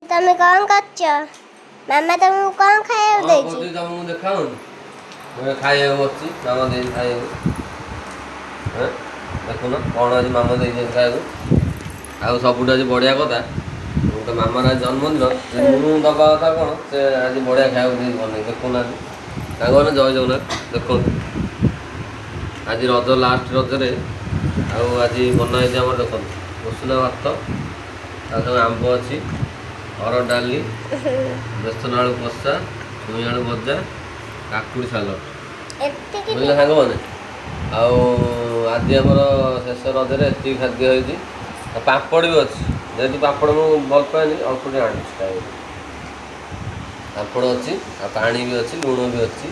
ତମେ କଣ କରୁଛ? ମାମା ତମକୁ କଣ ଖାଇବାକୁ ଦେଇଛି? କହୁଛି ତମକୁ ଦେଖାଉନି ମୁଁ ଖାଇବାକୁ ବସିଛି ମାମା ଦେଇଛି ଖାଇବାକୁ। ଦେଖୁନ କ'ଣ ଆଜି ମାମା ଦେଇଛନ୍ତି ଖାଇବାକୁ। ଆଉ ସବୁଠୁ ଆଜି ବଢ଼ିଆ କଥା ଗୋଟେ ମାମାର ଆଜି ଜନ୍ମଦିନ ମୁଁ ଦେବା କଥା କ'ଣ ସେ ଆଜି ବଢ଼ିଆ ଖାଇବାକୁ ଦେଇଛି ବନେଇ ଦେଖୁନାହାନ୍ତି ତାଙ୍କମାନେ ଜୟ ଜଗନ୍ନାଥ। ଦେଖନ୍ତୁ ଆଜି ରଜ ଲାଷ୍ଟ ରଜରେ ଆଉ ଆଜି ବନା ହେଇଛି ଆମର ଦେଖନ୍ତୁ ଉଷୁନା ଭାତ ତା ସାଙ୍ଗେ ଆମ୍ବ ଅଛି ହରଡ଼ ଡାଲି ବେସନ ଆଳୁ କଷା ଛୁଇଁ ଆଳୁ ଭଜା କାକୁଡ଼ି ସାଲଡ଼ ବୁଝିଲେ ସାଙ୍ଗମାନେ। ଆଉ ଆଜି ଆମର ଶେଷ ରଜରେ ଏତିକି ଖାଦ୍ୟ ହେଇଛି। ଆଉ ପାମ୍ପଡ଼ ବି ଅଛି ଯେହେତୁ ପାମ୍ପଡ଼ ମୁଁ ଭଲ ପାଏନି ଅଳ୍ପ ଟିକେ ଆଣିଛି ଖାଇବାକୁ। ପାମ୍ପଡ଼ ଅଛି ଆଉ ପାଣି ବି ଅଛି ଲୁଣ ବି ଅଛି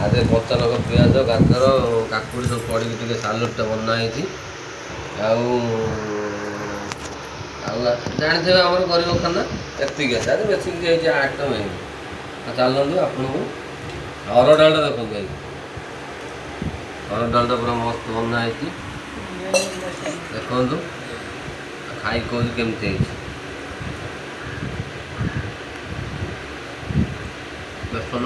ଆଉ କଞ୍ଚା ଲଙ୍କା ପିଆଜ ଗାଜର କାକୁଡ଼ି ସବୁ ପଡ଼ିକି ଟିକେ ସାଲଡ଼ଟା ବନା ହେଇଛି। ଆଉ ଆଉ ଜାଣିଥିବେ ଆମର ଗରିବ ଖାନା ଏତିକି ଅଛି ଆଜି ବେଶୀ କିଛି ହେଇଛି ଆଇଟମ୍ ହେଇନି। ଆଉ ଚାଲନ୍ତୁ ଆପଣଙ୍କୁ ହରଡ଼ ଡାଲିଟା ଦେଖନ୍ତୁ ଭାଇ ହରଡ଼ ଡାଲିଟା ପୁରା ମସ୍ତ ବନା ହେଇଛି ଦେଖନ୍ତୁ ଖାଇକି କହୁଛି କେମିତି ହେଇଛି। ବେସନ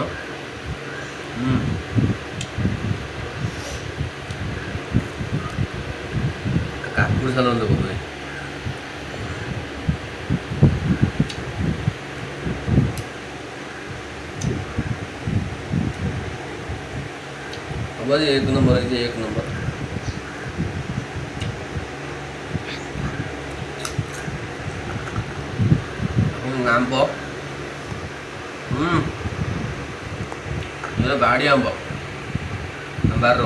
କାକୁଡ଼ି ସାଲଡ଼ ଦେଖନ୍ତୁ ଭାଇ अब एक नंबर है एक नंबर। आंब बाड़ी आंब बार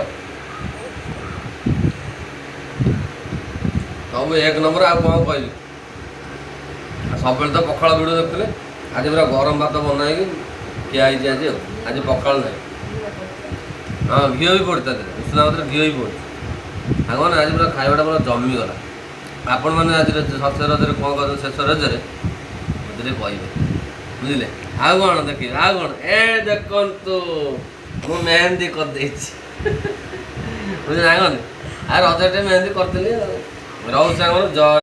सब एक नंबर। आ कौन कह सब तो पखाड़ वीडियो देखते आज पूरा गरम भात बनाई खिया आज आज पखाड़ ना हाँ घी भी पड़ता उषुना भात घी भी पड़े सारे आज पूरा खाइबाटा पूरा जमीगला। आपण मैंने आज शेष रजरे कौन कर शेष रजरे मत कहे बुझे आउ कौन देखिए आउ कौन ए देखु मु मेहंदी करदे बुझे आ रजटे मेहंदी करी रोज जय